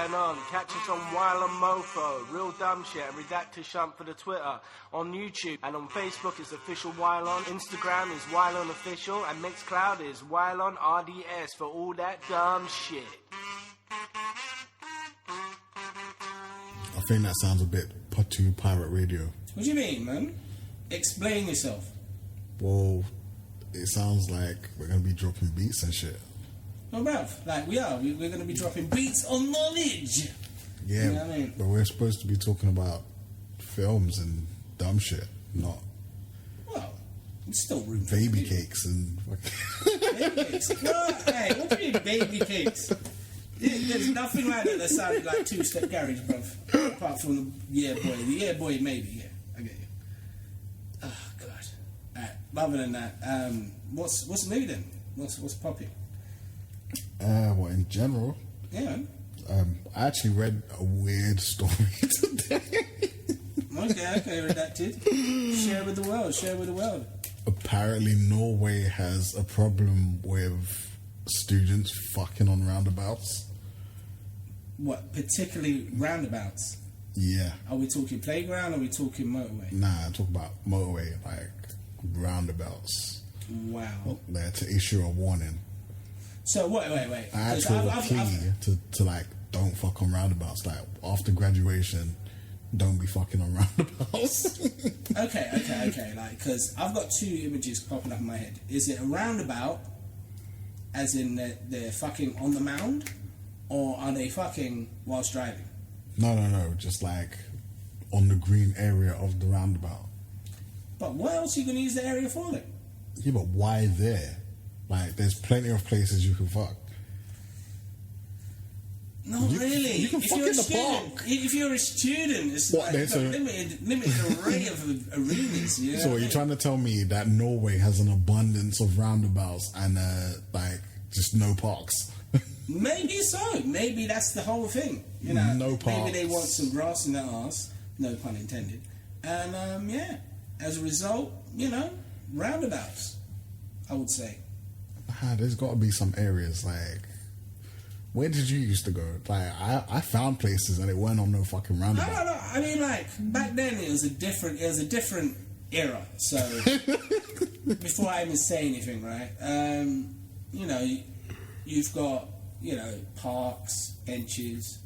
going on. Catch us on Wylion Mofo, Real Dumbshit, and Redacted Shunt for the Twitter. On YouTube and on Facebook it's Official Wylion. Instagram is Wylion Official, and Mixcloud is Wylion RDS for all that dumb shit. I think that sounds a bit too pirate radio. What do you mean, man? Explain yourself. Well, it sounds like we're going to be dropping beats and shit. Well, bruv, like we are. We're going to be dropping beats on knowledge. Yeah, you know what I mean? But we're supposed to be talking about films and dumb shit, not... Well, it's still room for baby cakes and... Baby cakes? What? Hey, what do you mean baby cakes? There's nothing like that sounded like Two-Step Garage, bruv. Apart from the Yeah Boy. The Yeah Boy, maybe, yeah. I get you. Oh, God. Alright, other than that, what's new then? What's popping? Well, in general... Yeah. I actually read a weird story today. Okay, redacted. Share with the world. Apparently, Norway has a problem with students fucking on roundabouts. What, particularly roundabouts? Yeah. Are we talking playground or are we talking motorway? Nah, I talk about motorway, like roundabouts. Wow. There to issue a warning. So, wait. I actually plea to like, don't fuck on roundabouts. Like, after graduation, don't be fucking on roundabouts. Okay. Like, because I've got two images popping up in my head. Is it a roundabout, as in they're fucking on the mound, or are they fucking whilst driving? No. Just like on the green area of the roundabout. But what else are you going to use the area for then? Yeah, but why there? Like, there's plenty of places you can fuck. Not really. You can fuck in the park. If you're a student, it's like a limited array of arenas. You know so you're trying to tell me that Norway has an abundance of roundabouts and like just no parks? Maybe so. Maybe that's the whole thing. You know, no parks. Maybe they want some grass in their arse. No pun intended. And yeah, as a result, roundabouts. I would say. There's got to be some areas like. Where did you used to go? Like, I found places and it weren't on no fucking roundabout. No. I mean, like, back then it was a different era. So, before I even say anything, right? You've got, parks, benches.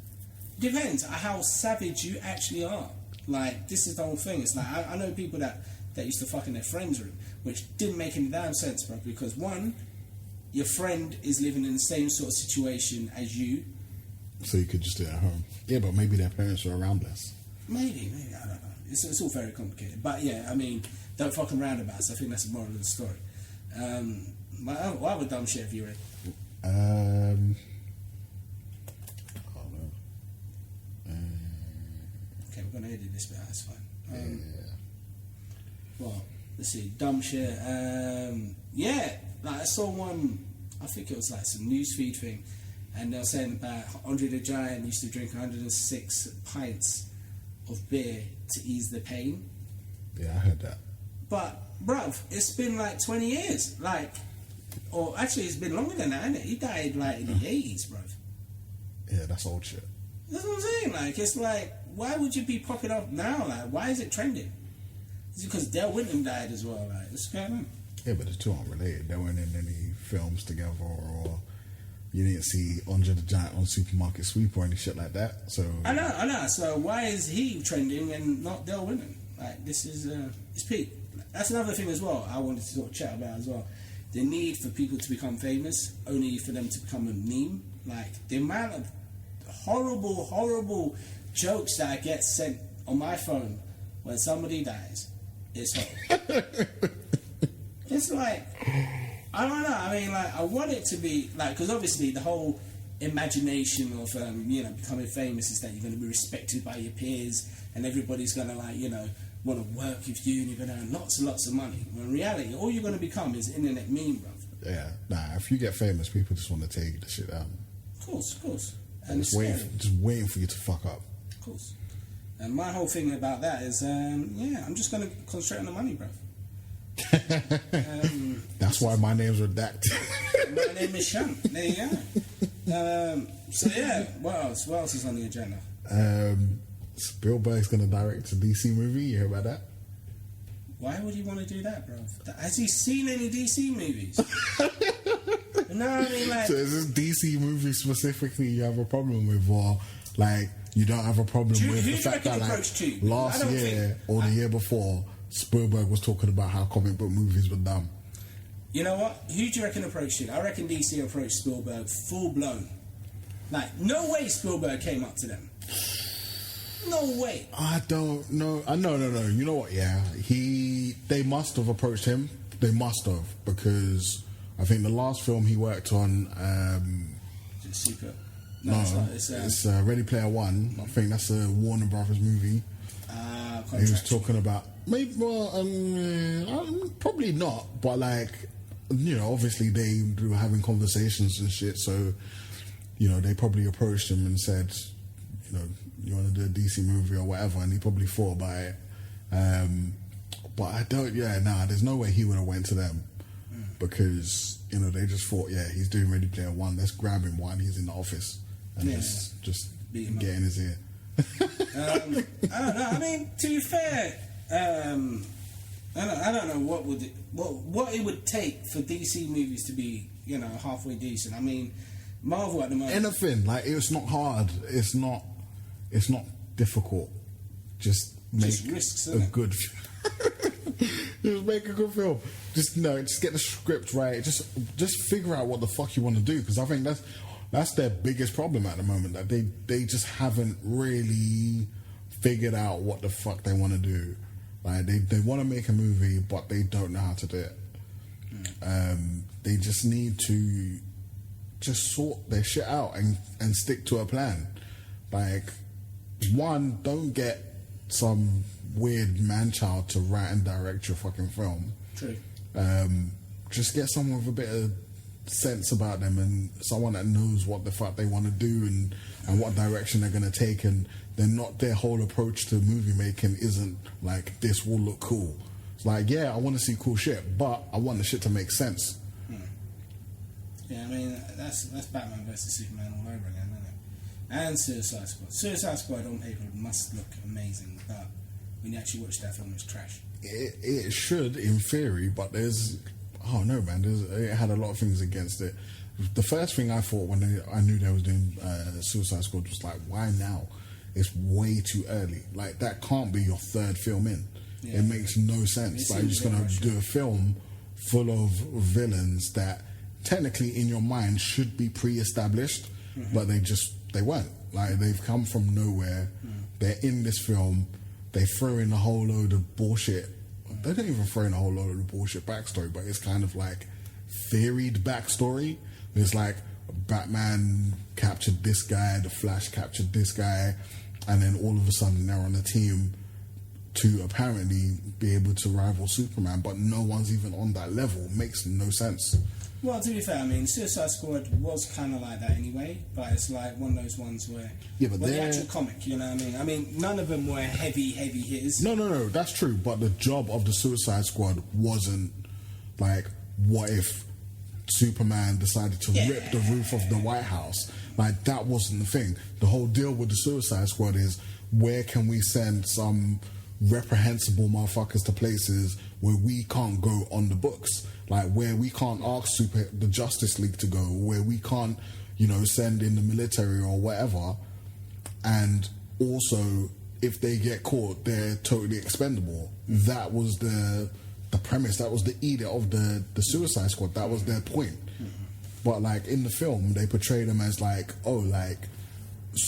Depends on how savage you actually are. Like, this is the whole thing. It's like, I know people that used to fuck in their friend's room, which didn't make any damn sense, bro. Because one, your friend is living in the same sort of situation as you. So you could just do it at home. Yeah, but maybe their parents are around less. Maybe, I don't know. It's all very complicated. But yeah, I mean, don't fucking roundabouts. I think that's the moral of the story. What other dumb shit have you read? I don't know. Okay, we're going to edit this bit. That's fine. Yeah. Well, let's see. Dumb shit. Yeah. Like, I saw one, I think it was like some newsfeed thing, and they were saying about Andre the Giant used to drink 106 pints of beer to ease the pain. Yeah, I heard that. But, bruv, it's been like 20 years. Like, or actually, it's been longer than that, hasn't it? He died like in the 80s, bruv. Yeah, that's old shit. That's what I'm saying. Like, it's like, why would you be popping up now? Like, why is it trending? Is it because Del Winton died as well? Like, what's going on? Yeah, but the two aren't related. They weren't in any films together, or you didn't see Andre the Giant on Supermarket Sweep or any shit like that. So I know. So why is he trending and not Del Winton? Like, this is it's peak. That's another thing as well. I wanted to sort of chat about as well. The need for people to become famous, only for them to become a meme. Like, the amount of horrible jokes that I get sent on my phone when somebody dies is horrible. It's like, I don't know. I mean, like, I want it to be like, because obviously the whole imagination of becoming famous is that you're going to be respected by your peers and everybody's going to want to work with you and you're going to earn lots and lots of money. When in reality, all you're going to become is internet meme, bro. Yeah, if you get famous, people just want to take the shit out. Of course. And just waiting for you to fuck up. Of course. And my whole thing about that is, I'm just going to concentrate on the money, bro. That's why my name's redacted. My name is Shunt. There you go. So yeah, what else? What else is on the agenda? Spielberg's gonna direct a DC movie. You hear about that? Why would he want to do that, bro? Has he seen any DC movies? No, I mean, like... So is this DC movie specifically you have a problem with, or like you don't have a problem with the fact that like last year or the year before Spielberg was talking about how comic book movies were dumb? You know what? Who do you reckon approached it? I reckon DC approached Spielberg full blown. Like, no way Spielberg came up to them. No way. I don't know. No. You know what? Yeah, they must have approached him. They must have, because I think the last film he worked on. Is it Super? No, it's Ready Player One. I think that's a Warner Brothers movie. He was talking about maybe. Well, probably not. But like, you know, obviously they were having conversations and shit. So, you know, they probably approached him and said, you know, you want to do a DC movie or whatever, and he probably thought about it. But I don't. Yeah, there's no way he would have went to them, because you know they just thought, yeah, he's doing Ready Player One. Let's grab him while he's in the office and just get in his ear. I don't know. I mean, to be fair, I don't know what it would take for DC movies to be, you know, halfway decent. I mean, Marvel at the moment. Anything, like, it's not hard. It's not difficult. Just make risks, a good. Just make a good film. Just get the script right. Just figure out what the fuck you want to do, because I think that's their biggest problem at the moment. That they just haven't really figured out what the fuck they want to do. Like they want to make a movie, but they don't know how to do it. They just need to just sort their shit out and stick to a plan. Like, one, don't get some weird man-child to write and direct your fucking film. True. Just get someone with a bit of sense about them, and someone that knows what the fuck they want to do and what direction they're going to take, and they're not, their whole approach to movie making isn't like, this will look cool. It's like, yeah, I want to see cool shit, but I want the shit to make sense. Yeah, I mean, that's Batman versus Superman all over again, isn't it? And Suicide Squad. Suicide Squad on paper must look amazing, but when you actually watch that film, it's trash. It should, in theory, but there's... Oh, no, man. It had a lot of things against it. The first thing I thought when I knew they was doing Suicide Squad was like, why now? It's way too early. Like, that can't be your third film in. Yeah, it makes no sense. Like, you're just going to do a film full of villains that technically in your mind should be pre-established, but they weren't. Like, they've come from nowhere. They're in this film. They throw in a whole load of bullshit. They don't even throw in a whole load of bullshit backstory, but it's kind of like theoried backstory. There's like, Batman captured this guy, the Flash captured this guy, and then all of a sudden they're on a team to apparently be able to rival Superman, but no one's even on that level. Makes no sense. Well, to be fair, I mean, Suicide Squad was kind of like that anyway, but it's like one of those ones where... Yeah, but the actual comic, you know what I mean? I mean, none of them were heavy hitters. No, that's true, but the job of the Suicide Squad wasn't like, what if Superman decided to rip the roof of the White House? Like, that wasn't the thing. The whole deal with the Suicide Squad is, where can we send some reprehensible motherfuckers to places where we can't go on the books? Like, where we can't ask the Justice League to go, where we can't, you know, send in the military or whatever. And also, if they get caught, they're totally expendable. That was the premise. That was the edict of the Suicide Squad. That was their point. But, like, in the film, they portray them as, like, oh, like,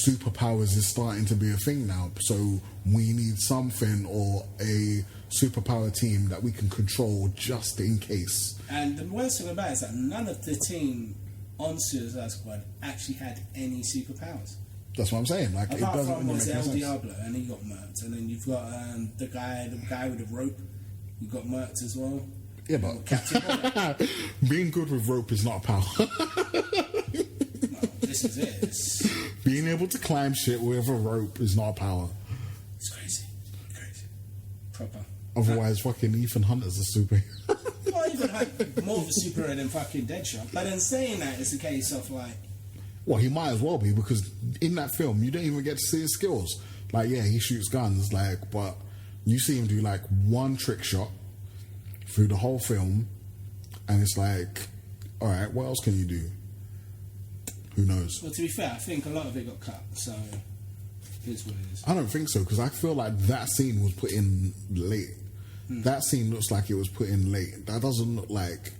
superpowers is starting to be a thing now, so we need something or a superpower team that we can control just in case. And the worst thing about it is that none of the team on Suicide Squad actually had any superpowers. That's what I'm saying. Like, apart it doesn't from really make El sense. Diablo, and he got murked, and then you've got the guy with the rope, who got murked as well. Yeah, but being good with rope is not a power. No, this is it. Being able to climb shit with a rope is not a power. It's crazy. Proper. Otherwise, fucking Ethan Hunter's a super. Well, Ethan Hunt more of a superhero than fucking Deadshot. But in saying that, it's a case of like, Well, he might as well be, because in that film you don't even get to see his skills. Like, yeah, he shoots guns, like, but you see him do like one trick shot through the whole film, and it's like, all right, what else can you do? Who knows? Well, to be fair, I think a lot of it got cut, so it is what it is. I don't think so, because I feel like that scene was put in late. That scene looks like it was put in late. That doesn't look like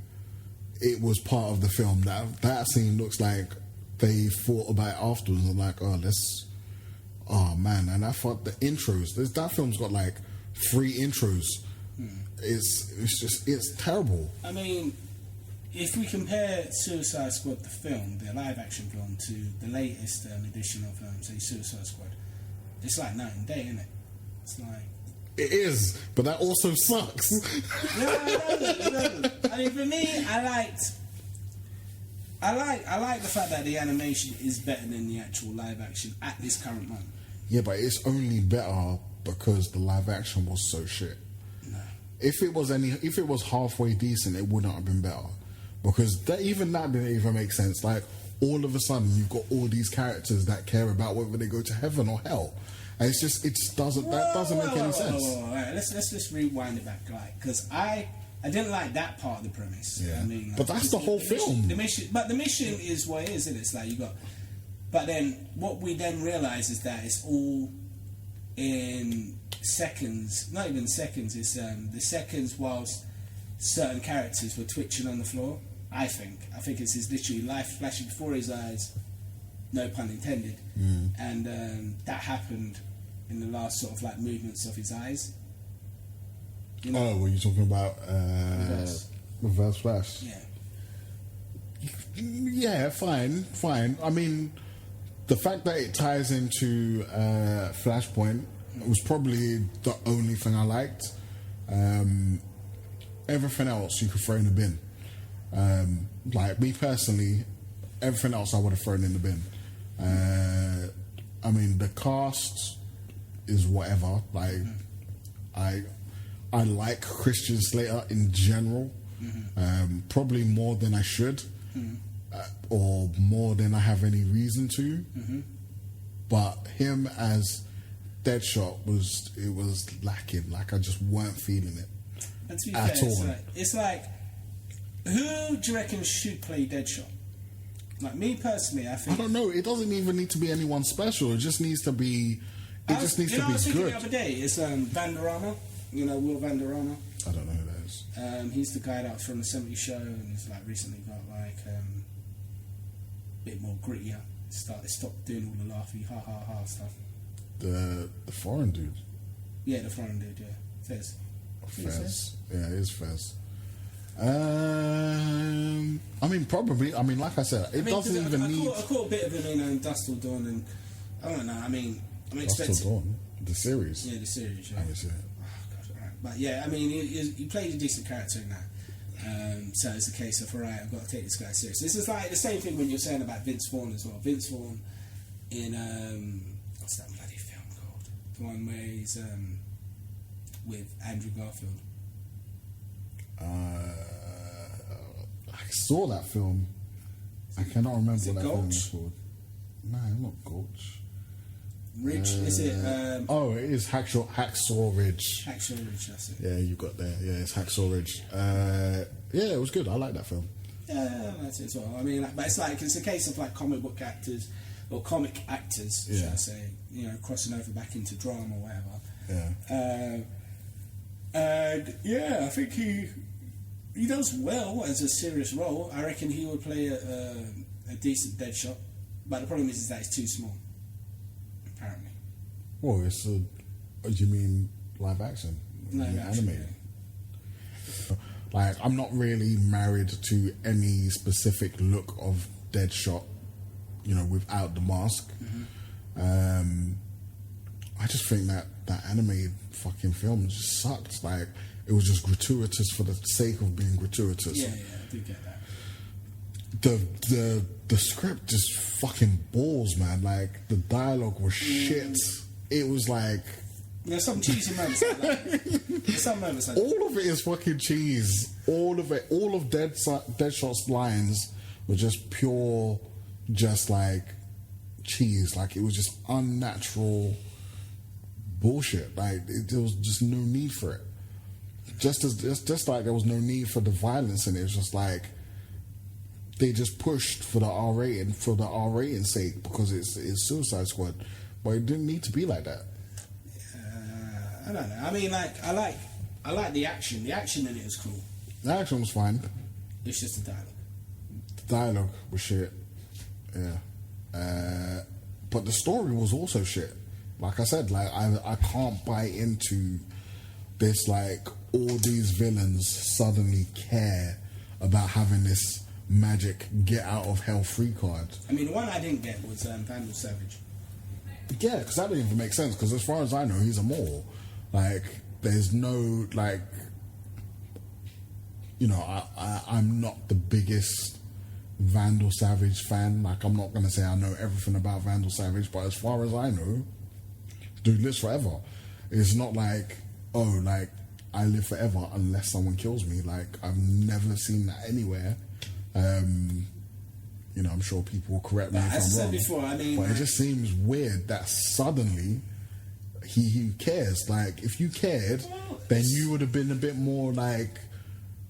it was part of the film. That scene looks like they thought about it afterwards and like, oh man. And I thought the intros, that film's got like 3 intros. It's terrible. I mean, if we compare Suicide Squad, the film, the live action film, to the latest edition of, say, Suicide Squad, it's like night and day, isn't it? It's like... It is, but that also sucks. No, it doesn't. I mean, for me, I like the fact that the animation is better than the actual live action at this current moment. Yeah, but it's only better because the live action was so shit. No. If it was halfway decent, it wouldn't have been better. Because even that didn't even make sense. Like, all of a sudden, you've got all these characters that care about whether they go to heaven or hell. And it just doesn't make any sense. All right, let's just rewind it back, like, because I didn't like that part of the premise. Yeah. I mean, like, but that's the whole film. The mission is what it is, isn't it? It's like you got. But then what we then realise is that it's all in seconds. Not even seconds. It's the seconds whilst certain characters were twitching on the floor. I think it's literally life flashing before his eyes. No pun intended. And that happened in the last sort of like movements of his eyes. You know? Oh, were you talking about Reverse Flash? Yeah. Yeah, fine. I mean, the fact that it ties into Flashpoint was probably the only thing I liked. Everything else you could throw in the bin. Like me personally, everything else I would have thrown in the bin. I mean, the cast is whatever. Like, I like Christian Slater in general, probably more than I should, or more than I have any reason to. But him as Deadshot was lacking. Like, I just weren't feeling it And to be at fair, all. it's like, who do you reckon should play Deadshot? Like, me personally, I think... I don't know. It doesn't even need to be anyone special. It just needs to be... It just needs to be I was thinking good. the other day, it's Vanderama. You know, Will Vanderama. I don't know who that is. He's the guy that was from the 70s show, and he's like recently got like a bit more grittier. Stopped doing all the laughy ha ha ha stuff. The foreign dude. Yeah, the foreign dude. Yeah, Fez. Fez. Yeah, it is Fez. I mean, probably. I mean, like I said, it doesn't even need. I caught a bit of him in Dust Till Dawn, and I don't know. I mean, I'm Dust expecting. Till Dawn, the series. Yeah, the series. Yeah. I haven't seen it. Oh, God, right. But yeah, I mean, he played a decent character in that. So it's a case of, alright, I've got to take this guy seriously. This is like the same thing when you're saying about Vince Vaughn as well. Vince Vaughn in what's that bloody film called? The one where he's with Andrew Garfield. I saw that film. I cannot remember what that film was Gulch? called. No, not Gulch. Ridge, is it? Oh, it is Hacksaw Ridge. Hacksaw Ridge, that's it. Yeah, you got there. Yeah, it's Hacksaw Ridge. Yeah, it was good. I like that film. Yeah, that's it as well. I mean, like, but it's a case of like comic book actors or comic actors, Yeah. should I say? You know, crossing over back into drama or whatever. Yeah. And yeah, I think he does well as a serious role. I reckon he would play a decent Deadshot, but the problem is that he's too small. Apparently. Well, it's a. What do you mean live action? Live Yeah, action, animated. Like, I'm not really married to any specific look of Deadshot, you know, without the mask. I just think that animated fucking film just sucked. Like, it was just gratuitous for the sake of being gratuitous. Yeah, I do get that. The script just fucking balls, man. Like, the dialogue was shit. It was like... There's some cheesy moments like that. There's some moments like that. All of it is fucking cheese. All of it. All of Deadshot's lines were just pure just like cheese. Like, it was just unnatural bullshit. Like, there was just no need for it. Just like there was no need for the violence in it. It's just like they just pushed for the R rating for the R rating sake because it's Suicide Squad, but it didn't need to be like that. I don't know. I mean, like I like the action. The action in it is cool. The action was fine. It's just the dialogue. The dialogue was shit. Yeah, but the story was also shit. Like I said, like I can't buy into this. Like, all these villains suddenly care about having this magic get out of hell free card. I mean, the one I didn't get was Vandal Savage. Yeah, because that didn't even make sense. Because as far as I know, he's immortal. Like, there's no, like, you know, I'm not the biggest Vandal Savage fan. Like, I'm not going to say I know everything about Vandal Savage, but as far as I know, dude lives forever. It's not like, oh, like, I live forever unless someone kills me. Like, I've never seen that anywhere. You know, I'm sure people will correct me if I'm said wrong. Before, I mean, but it just seems weird that suddenly he cares. Like, if you cared, then you would have been a bit more like,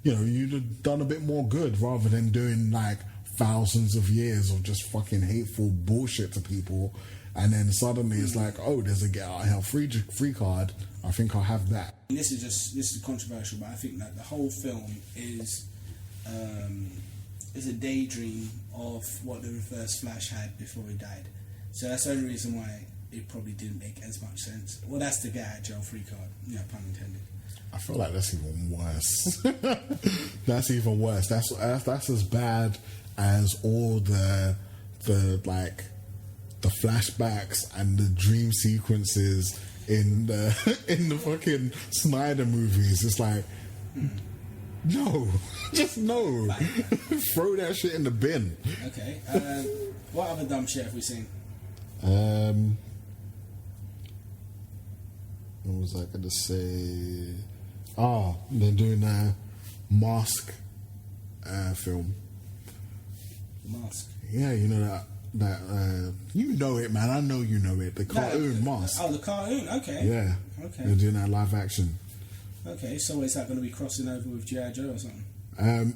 you know, you'd have done a bit more good rather than doing like thousands of years of just fucking hateful bullshit to people. And then suddenly it's like, oh, there's a get out of hell free card. I think I'll have that. This is controversial, but I think that the whole film is a daydream of what the Reverse Flash had before he died. So that's the only reason why it probably didn't make as much sense. Well, that's the get out of jail free card. Yeah, pun intended. I feel like that's even worse. That's even worse. That's as bad as all the like the flashbacks and the dream sequences in the fucking Snyder movies. It's like, no, just no. Throw that shit in the bin. Okay. What other dumb shit have we seen? What was I gonna say? Oh, they're doing a Mask film. Mask. Yeah, you know that you know it, man. I know you know it. The cartoon Mask. Oh, the cartoon. Okay. Yeah. Okay. They're doing that live action. Okay, so is that going to be crossing over with G.I. Joe or something?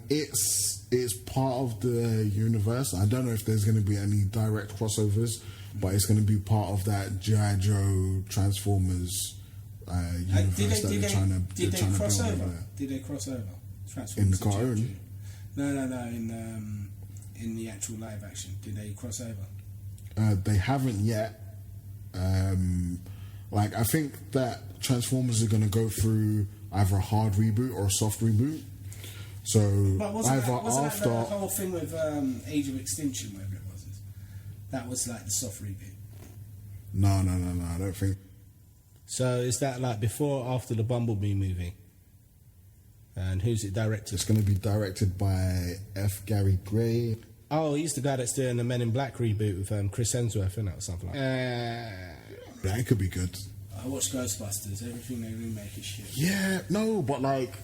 It's part of the universe. I don't know if there's going to be any direct crossovers, but it's going to be part of that G.I. Joe Transformers universe that they're trying to build over there. Did they cross over? In the cartoon? No. In the actual live action, did they cross over? They haven't yet. Like, I think that Transformers are going to go through either a hard reboot or a soft reboot. So but wasn't that the whole thing with Age of Extinction, whatever it was? That was like the soft reboot. No, I don't think. So is that like before or after the Bumblebee movie? And who's it directed? It's going to be directed by F. Gary Gray. Oh, he's the guy that's doing the Men in Black reboot with Chris Hemsworth, isn't it, or something like that? That could be good. I watched Ghostbusters. Everything they remake is shit. Yeah, no, but like,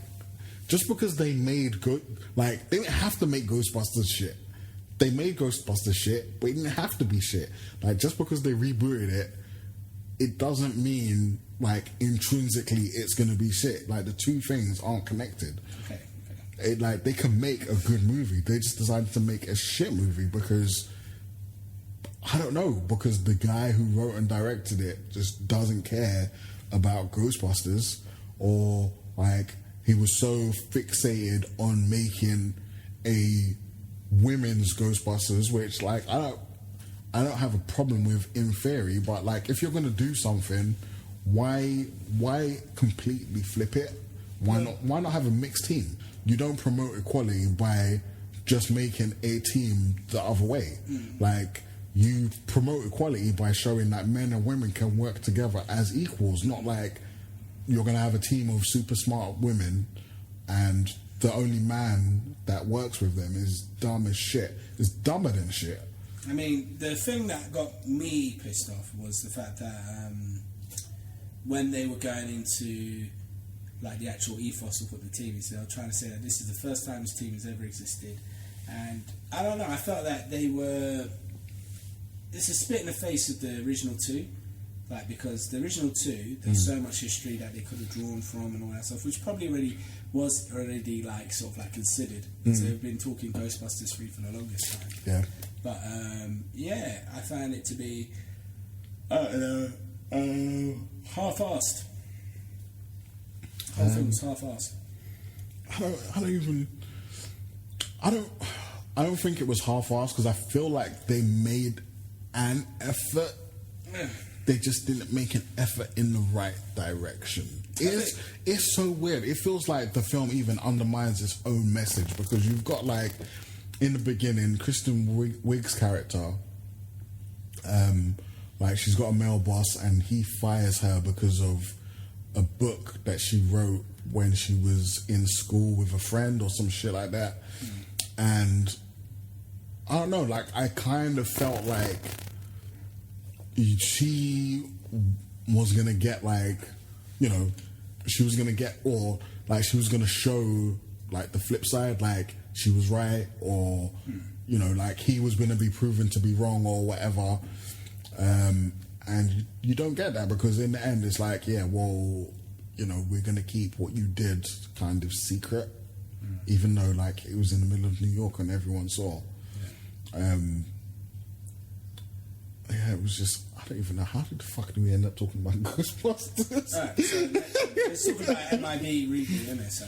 just because they made good, like, they didn't have to make Ghostbusters shit. They made Ghostbusters shit, but it didn't have to be shit. Like, just because they rebooted it, it doesn't mean, like, intrinsically it's going to be shit. Like, the two things aren't connected. Okay. Like, they can make a good movie. They just decided to make a shit movie because, I don't know, because the guy who wrote and directed it just doesn't care about Ghostbusters, or, like, he was so fixated on making a women's Ghostbusters, which, like, I don't have a problem with in theory, but, like, if you're going to do something, why completely flip it? Why not have a mixed team? You don't promote equality by just making a team the other way. Like, you promote equality by showing that men and women can work together as equals, not like you're going to have a team of super smart women and the only man that works with them is dumb as shit. Is dumber than shit. I mean, the thing that got me pissed off was the fact that when they were going into like the actual ethos of what the team is, they were trying to say that this is the first time this team has ever existed, and I don't know. I felt that they were it's a spit in the face of the original two. Like, because the original two, there's so much history that they could have drawn from and all that stuff, which probably was already like sort of like considered. So they've been talking Ghostbusters 3 for the longest time. Yeah. But yeah, I found it to be half-assed. The whole thing was half-assed. I don't think it was half-assed because I feel like they made an effort. Yeah. They just didn't make an effort in the right direction. It's so weird. It feels like the film even undermines its own message because you've got, like, in the beginning, Kristen Wiig's character, like, she's got a male boss and he fires her because of a book that she wrote when she was in school with a friend or some shit like that. And I don't know, like, I kind of felt like she was gonna get, like, you know, she was gonna get, or like she was gonna show like the flip side, like she was right, or you know, like he was gonna be proven to be wrong or whatever. And you don't get that because in the end it's like, yeah, well, you know, we're gonna keep what you did kind of secret, even though like it was in the middle of New York and everyone saw. Yeah, it was just, I don't even know, how did the fuck do we end up talking about Ghostbusters? Alright, so let's talk about MIB review, innit, so.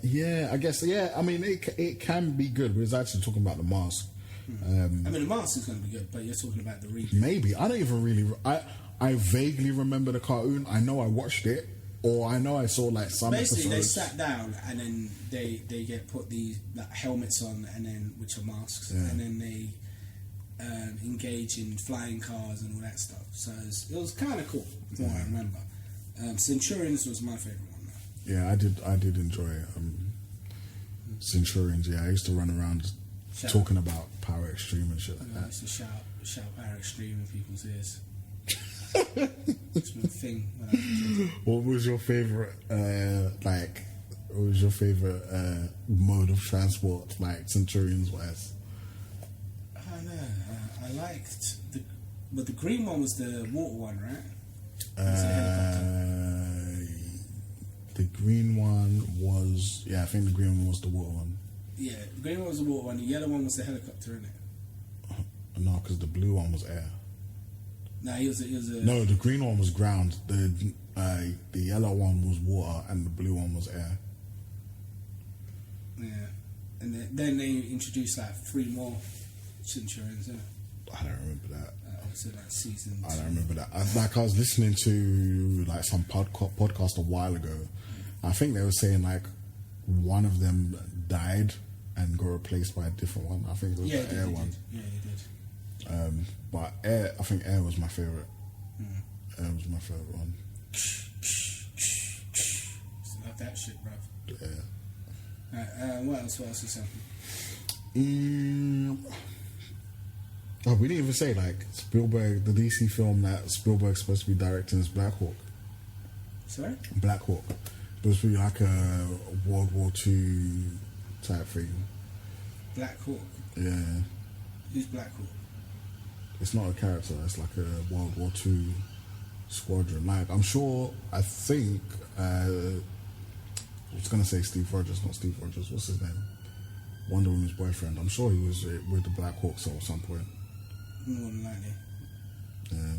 Yeah, I guess, yeah, I mean, it can be good. We was actually talking about The Mask. I mean, The Mask is going to be good, but you're talking about the review. Maybe. I don't even really, I vaguely remember the cartoon. I know I watched it, or I know I saw like some Basically, episodes. they sat down and then they get put these like, helmets on, and then which are masks, and then they engage in flying cars and all that stuff. So it was kind of cool, from what I remember. Centurions was my favourite one, though. Yeah, I did enjoy Centurions. Yeah, I used to run around talking about Power Extreme and shit like that. I used to shout Power Extreme in people's ears. It's my thing. What was your favourite, mode of transport, like Centurions wise? I don't know. I liked the green one was the water one, right? The green one was, I think the green one was the water one. Yeah, the green one was the water one. The yellow one was the helicopter, innit? No, because the blue one was air. No, he was a. No, the green one was ground. The yellow one was water, and the blue one was air. Yeah, and then they introduced like 3 more Centurions, innit? I don't remember that. Obviously, like season. I don't remember that. I was listening to like some podcast a while ago. I think they were saying like one of them died and got replaced by a different one. I think it was the air one. Yeah, he did. But air, I think air was my favorite. Air was my favorite one. Love that shit, bruv. Yeah. What else is happening? Oh, we didn't even say like Spielberg, the DC film that Spielberg's supposed to be directing is Black Hawk. Sorry? Black Hawk. Supposed to be like a World War II type thing. Black Hawk? Yeah. Who's Black Hawk? It's not a character, it's like a World War II squadron. Like, I think, I was going to say Steve Rogers, not Steve Rogers, what's his name? Wonder Woman's boyfriend. I'm sure he was with the Black Hawks at some point. More than likely. Yeah.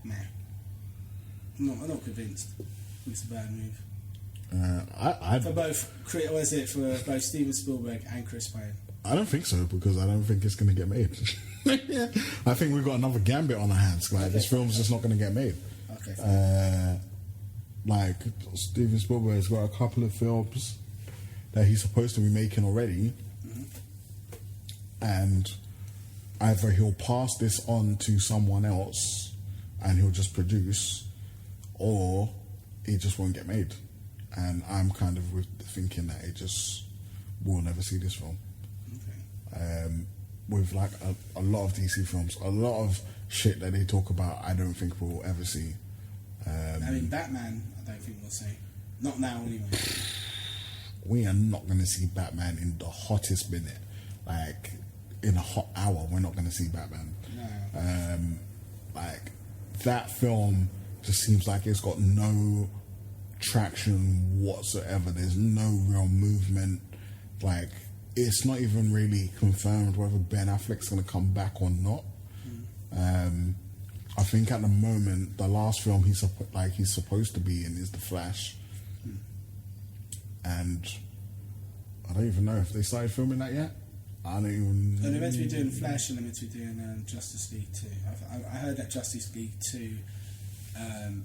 Nah. I'm not convinced. It's a bad move. For both Steven Spielberg and Chris Pine. I don't think so, because I don't think it's going to get made. I think we've got another Gambit on our hands. Like, this film's just not going to get made. Okay. Like, Steven Spielberg's got a couple of films that he's supposed to be making already. And either he'll pass this on to someone else and he'll just produce, or it just won't get made. And I'm kind of thinking that we'll never see this film. Okay. With like a lot of DC films, a lot of shit that they talk about, I don't think we'll ever see. I mean, Batman, I don't think we'll see. Not now, anyway. We are not going to see Batman in the hottest minute. Like, in a hot hour we're not going to see Batman. No. Like that film just seems like it's got no traction whatsoever. There's no real movement. Like it's not even really confirmed whether Ben Affleck's going to come back or not. I think at the moment the last film he's supposed to be in is The Flash, and I don't even know if they started filming that yet. I don't even. So they're meant to be doing Flash and they're meant to be doing Justice League 2. I heard that Justice League 2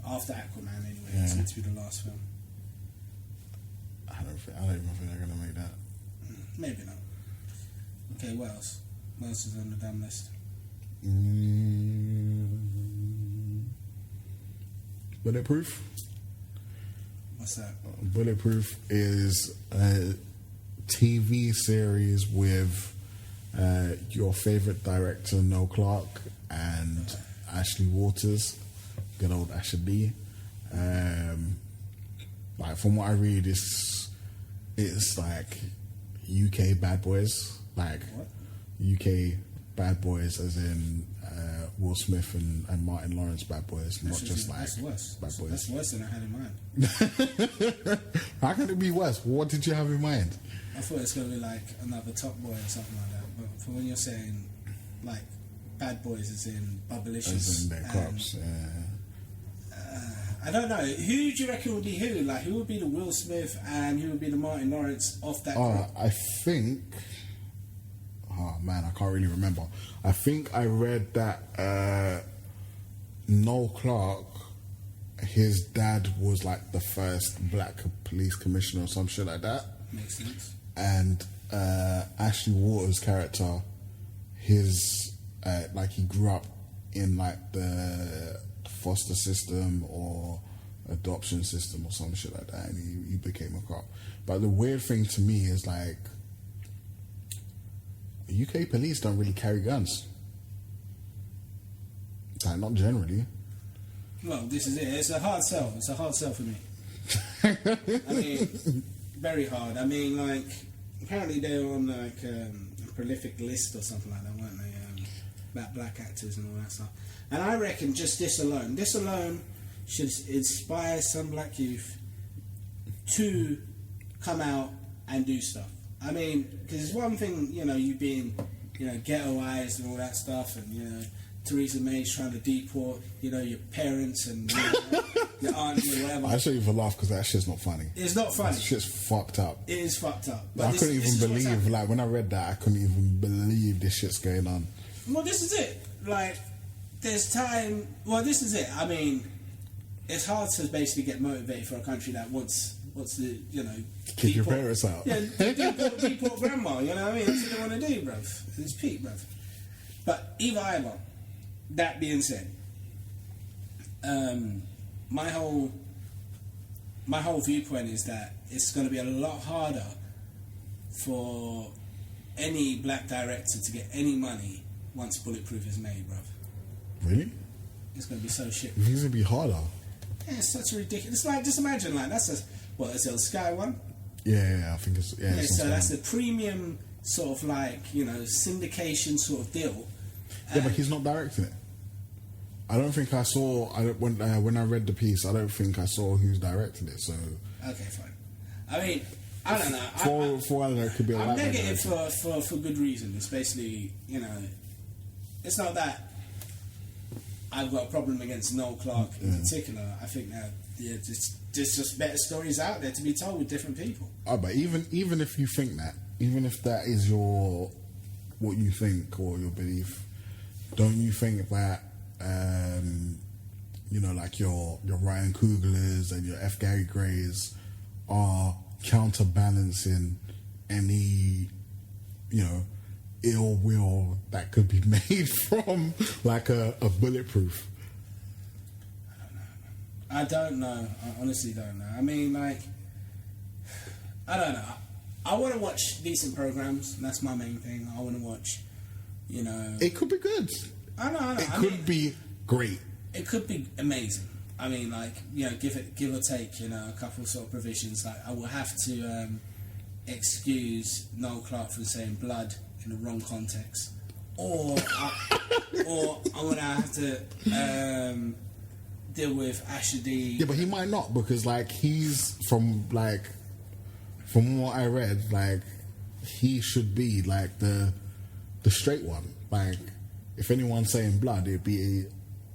after Aquaman anyway. It's meant to be the last film. I don't even think they're gonna make that. Maybe not. Okay, what else? What else is on the damn list? Bulletproof. What's that? Bulletproof is a TV series with your favourite director Noel Clarke and Ashley Waters, good old Ashley. Like from what I read, it's like UK Bad Boys, like What? UK Bad Boys, as in Will Smith and Martin Lawrence Bad Boys, not just like that's worse. Bad Boys. That's worse than I had in mind. How can it be worse? What did you have in mind? I thought it's going to be like another Top Boy or something like that. But for when you're saying like Bad Boys as in Bubblicious, As in their crops, I don't know. Who do you reckon would be who? Like, who would be the Will Smith and who would be the Martin Lawrence of that crop? I think. Oh man, I can't really remember. I think I read that Noel Clarke, his dad was like the first black police commissioner or some shit like that. Makes sense. And Ashley Waters' character, his like he grew up in like the foster system or adoption system or some shit like that, and he became a cop. But the weird thing to me is like UK police don't really carry guns. Like not generally. Well, this is it. It's a hard sell. It's a hard sell for me. I mean, very hard. I mean, like, apparently they were on like a prolific list or something like that, weren't they? About black actors and all that stuff. And I reckon just this alone should inspire some black youth to come out and do stuff. I mean, because it's one thing, you know, you being, you know, ghettoized and all that stuff, and, you know, Theresa May's trying to deport, you know, your parents and your auntie or whatever. I shouldn't even laugh because that shit's not funny. It's not funny. That shit's fucked up. It is fucked up. But I couldn't even believe, like, when I read that, I couldn't even believe this shit's going on. Well, this is it. Like, there's time. Well, this is it. I mean, it's hard to basically get motivated for a country that wants to, you know, kick your parents out. Yeah, deport grandma. You know what I mean? That's what they want to do, bruv. It's peak, bruv. But either. That being said, my whole viewpoint is that it's going to be a lot harder for any black director to get any money once Bulletproof is made, bruv. Really? It's going to be so shit. It's going to be harder. Yeah, it's such a ridiculous. It's like, just imagine, like, that's is it a Sky One? Yeah, I think it's. Yeah, it's so that's a premium sort of like, you know, syndication sort of deal. Yeah, but he's not directing it. I don't think I saw. When I read the piece, I don't think I saw who's directing it. So okay, fine. I mean, I don't know. For I don't know, it could be. I'm negative for good reason. It's basically, you know, it's not that I've got a problem against Noel Clarke in particular. I think that there's just better stories out there to be told with different people. Oh, but even if you think that, even if that is what you think or your belief, don't you think that you know, like your Ryan Coogler's and your F. Gary Gray's are counterbalancing any, you know, ill will that could be made from like a Bulletproof? I don't know. I honestly don't know. I mean, like, I don't know. I want to watch decent programs. That's my main thing. I want to watch, you know. It could be good. I know. It could be great. It could be amazing. I mean, like, you know, give or take, you know, a couple sort of provisions. Like, I will have to excuse Noel Clarke from saying blood in the wrong context, or I'm gonna have to deal with Ashley. Yeah, but he might not, because like he's from what I read, like he should be like the straight one. Like if anyone's saying blood, it'd be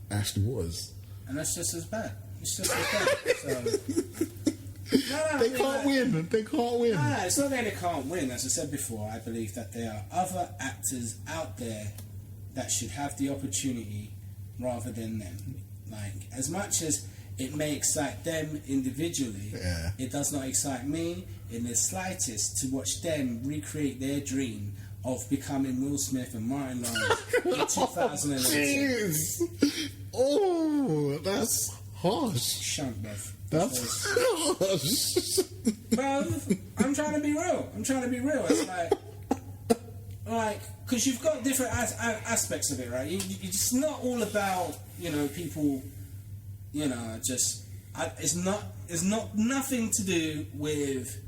Ashley Waters. And that's just as bad. It's just as bad. So, They can't win. They can't win. No, it's not that they can't win. As I said before, I believe that there are other actors out there that should have the opportunity rather than them. Like, as much as it may excite them individually, it does not excite me in the slightest to watch them recreate their dream of becoming Will Smith and Martin Lawrence in 2011. Jeez. Oh, that's harsh. Shuntlife. That's harsh. Bro, I'm trying to be real. It's like, because you've got different aspects of it, right? It's not all about, people, just. It's not nothing to do with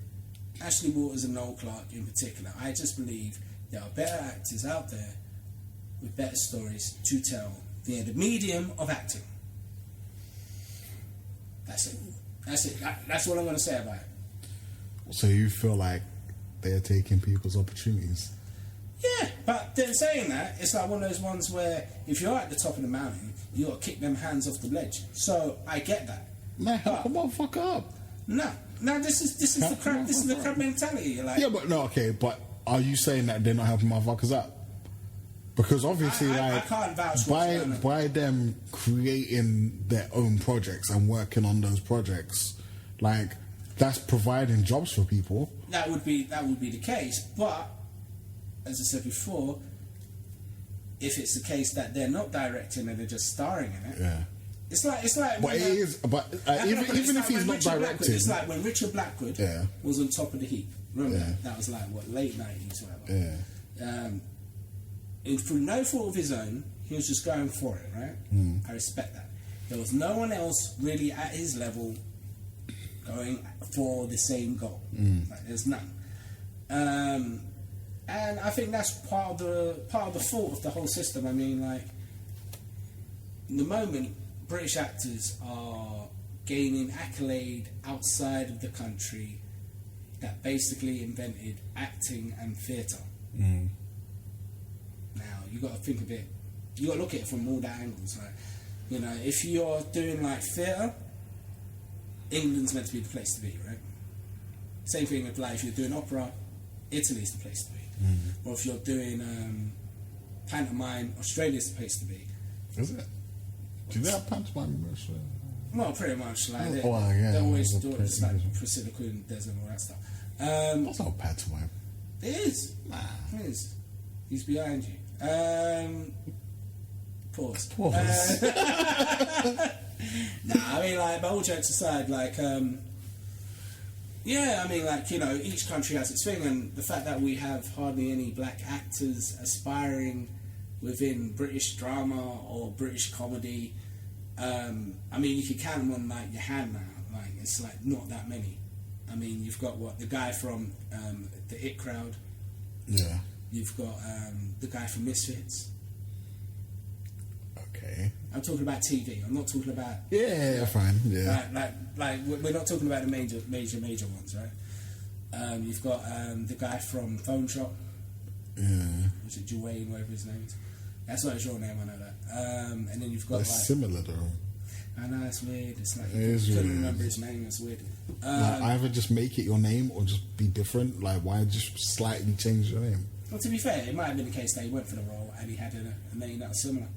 Ashley Waters and Noel Clarke in particular. I just believe there are better actors out there with better stories to tell via the medium of acting. That's it. That's what I'm going to say about it. So you feel like they're taking people's opportunities? Yeah, but then saying that, it's like one of those ones where if you're at the top of the mountain, you got to kick them hands off the ledge. So I get that. Man, help a motherfucker up. No, this is the crab. This is the crab mentality. You're like, yeah, but no, okay, but are you saying that they're not helping motherfuckers up? Because obviously, I can't vouch by them creating their own projects and working on those projects, like that's providing jobs for people. That would be the case, but as I said before, if it's the case that they're not directing and they're just starring in it, it's like. But it is. But even if he's not directing, it's like when Richard Blackwood was on top of the heap. Remember that was like late 90s, whatever. Yeah. And through no fault of his own, he was just going for it, right? I respect that. There was no one else really at his level going for the same goal. Like, there's none. And I think that's part of the fault of the whole system. I mean, like, in the moment, British actors are gaining accolade outside of the country that basically invented acting and theatre. Now, you got to think of it, you got to look at it from all the angles, right? If you're doing like theatre, England's meant to be the place to be, right? Same thing with like if you're doing opera, Italy's the place to be. Or if you're doing pantomime, Australia's the place to be. Is it? Do they have pantomime in Australia? Well, pretty much. Like they always do it. It's like Priscilla Queen, Des and all that stuff. That's not pantomime. It is. Nah. It is. He's behind you. Pause. I mean, like, but all jokes aside, like, yeah, I mean, like, each country has its thing, and the fact that we have hardly any black actors aspiring within British drama or British comedy, I mean, you can count them on, like, your hand now. Like, it's, like, not that many. I mean, you've got, the guy from the It Crowd. Yeah. You've got the guy from Misfits. Okay. I'm talking about TV. I'm not talking about... Yeah, fine. Yeah. Like we're not talking about the major ones, right? You've got the guy from Phone Shop. Yeah. Was it Dwayne, whatever his name is? That's not his real name, I know that. And then you've got That's similar though. I know, it's weird. It's like, you couldn't remember his name, it's weird. Like, either just make it your name or just be different. Like, why just slightly change your name? Well, to be fair, it might have been the case that he went for the role and he had a name that was similar.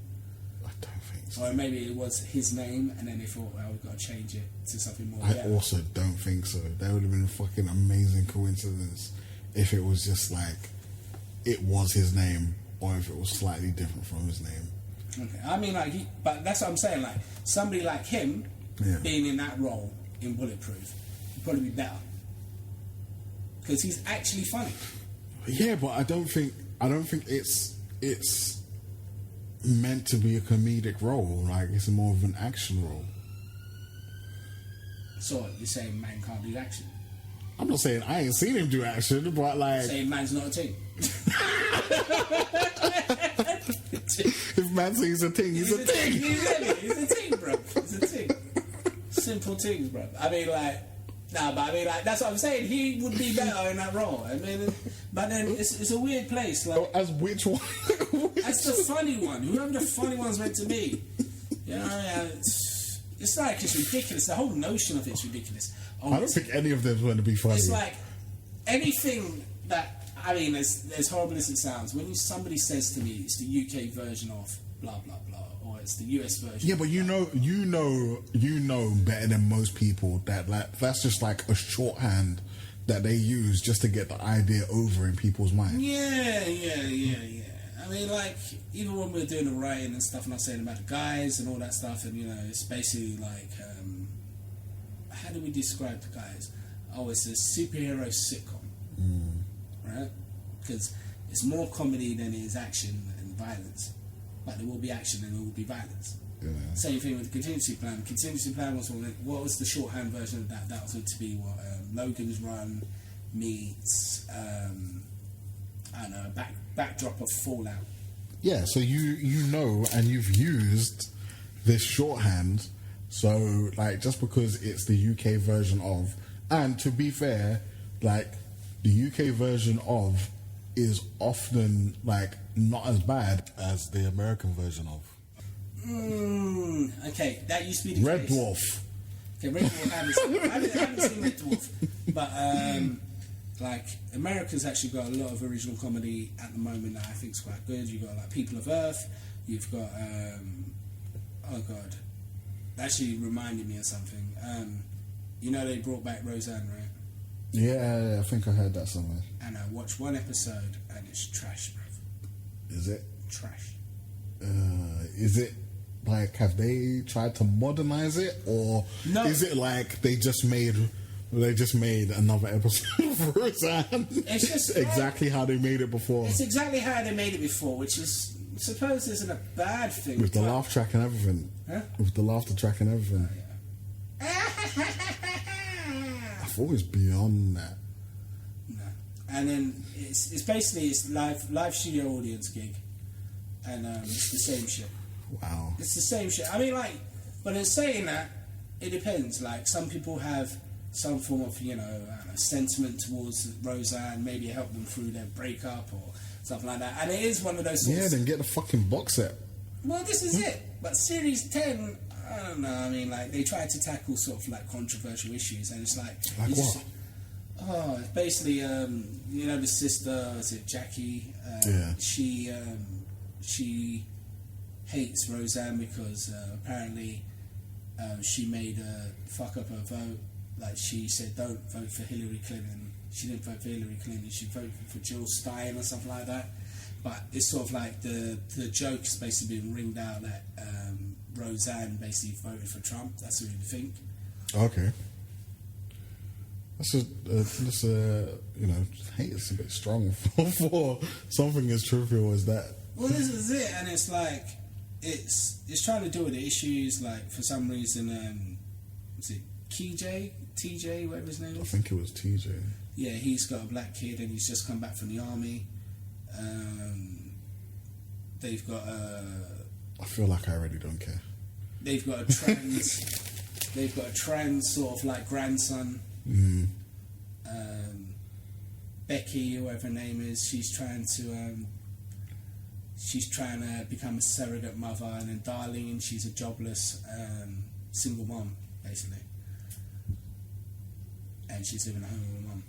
I don't think so. Or maybe it was his name and then they thought, well, we've got to change it to something more. I also don't think so. That would have been a fucking amazing coincidence if it was just like, it was his name or if it was slightly different from his name. Okay, I mean, like, but that's what I'm saying. Like, somebody like him being in that role in Bulletproof would probably be better because he's actually funny. Yeah, but I don't think it's meant to be a comedic role. Like, it's more of an action role. So you're saying man can't do action? I'm not saying I ain't seen him do action, but like, saying man's not a team. If man says he's a ting, he's a ting. He's a ting, bro. He's a ting. Simple things, bro. I mean, like, that's what I'm saying. He would be better in that role. I mean, but then it's a weird place. Like, as which one? That's the funny one. Whoever the funny one's meant to be. You know, it's like, it's ridiculous. The whole notion of it's ridiculous. I don't think any of them's going to be funny. It's like anything that, I mean, as horrible as it sounds, when somebody says to me it's the UK version of blah blah blah, or it's the US version. Yeah, but you know better than most people that that's just like a shorthand that they use just to get the idea over in people's minds. Yeah. I mean, like, even when we're doing the writing and stuff, and I'm saying about the guys and all that stuff, and, you know, it's basically like, how do we describe the guys? Oh, it's a superhero sitcom, right? Because it's more comedy than it is action and violence. But there will be action and there will be violence. Yeah. Same thing with the contingency plan. Contingency plan was what was the shorthand version of that? That was going to be what Logan's Run meets I don't know, backdrop of Fallout. Yeah, so you know, and you've used this shorthand. So, like, just because it's the UK version of, and to be fair, like, the UK version of is often, like, not as bad as the American version of. Okay, that used to be the Red case. Dwarf. Okay, Red Dwarf, I haven't seen Red Dwarf, but like, America's actually got a lot of original comedy at the moment that I think is quite good. You've got, like, People of Earth. You've got oh god, that actually reminded me of something. You know, they brought back Roseanne, right? Yeah, I think I heard that somewhere. And I watched one episode and it's trash, bro. Is it? Trash. Is it like, have they tried to modernize it, or No. is it like they just made another episode of Roseanne? It's just exactly how they made it before. It's exactly how they made it before, which is, I suppose, isn't a bad thing. With the laugh track and everything. Huh? With the laughter track and everything. I thought it was beyond that. No. And then it's basically live studio audience gig, and it's the same shit. Wow. It's the same shit. I mean, like, but in saying that, it depends. Like, some people have some form of, you know, I don't know, sentiment towards Roseanne, maybe help them through their breakup or something like that. And it is one of those sorts. Yeah, then get the fucking box set. Well, this is it. But Series 10, I don't know. I mean, like, they tried to tackle sort of like controversial issues, and it's like what? Oh, basically, you know, the sister, is it Jackie? Yeah. She hates Roseanne because apparently she made her fuck up her vote. Like, she said, don't vote for Hillary Clinton. She didn't vote for Hillary Clinton. She voted for Jill Stein or something like that. But it's sort of like the joke has basically been ringed out that Roseanne basically voted for Trump. That's what you think. Okay. That's you know, hate is a bit strong for something as trivial as that. Well, this is it, and it's like it's trying to deal with the issues. Like, for some reason, is it TJ, whatever his name is? I think it was TJ. Yeah, he's got a black kid, and he's just come back from the army. They've got I feel like I already don't care. They've got a trans. They've got a trans sort of like grandson. Becky, whoever her name is, she's trying to become a surrogate mother, and then Darlene, she's a jobless single mom, basically, and she's living at home with her mum,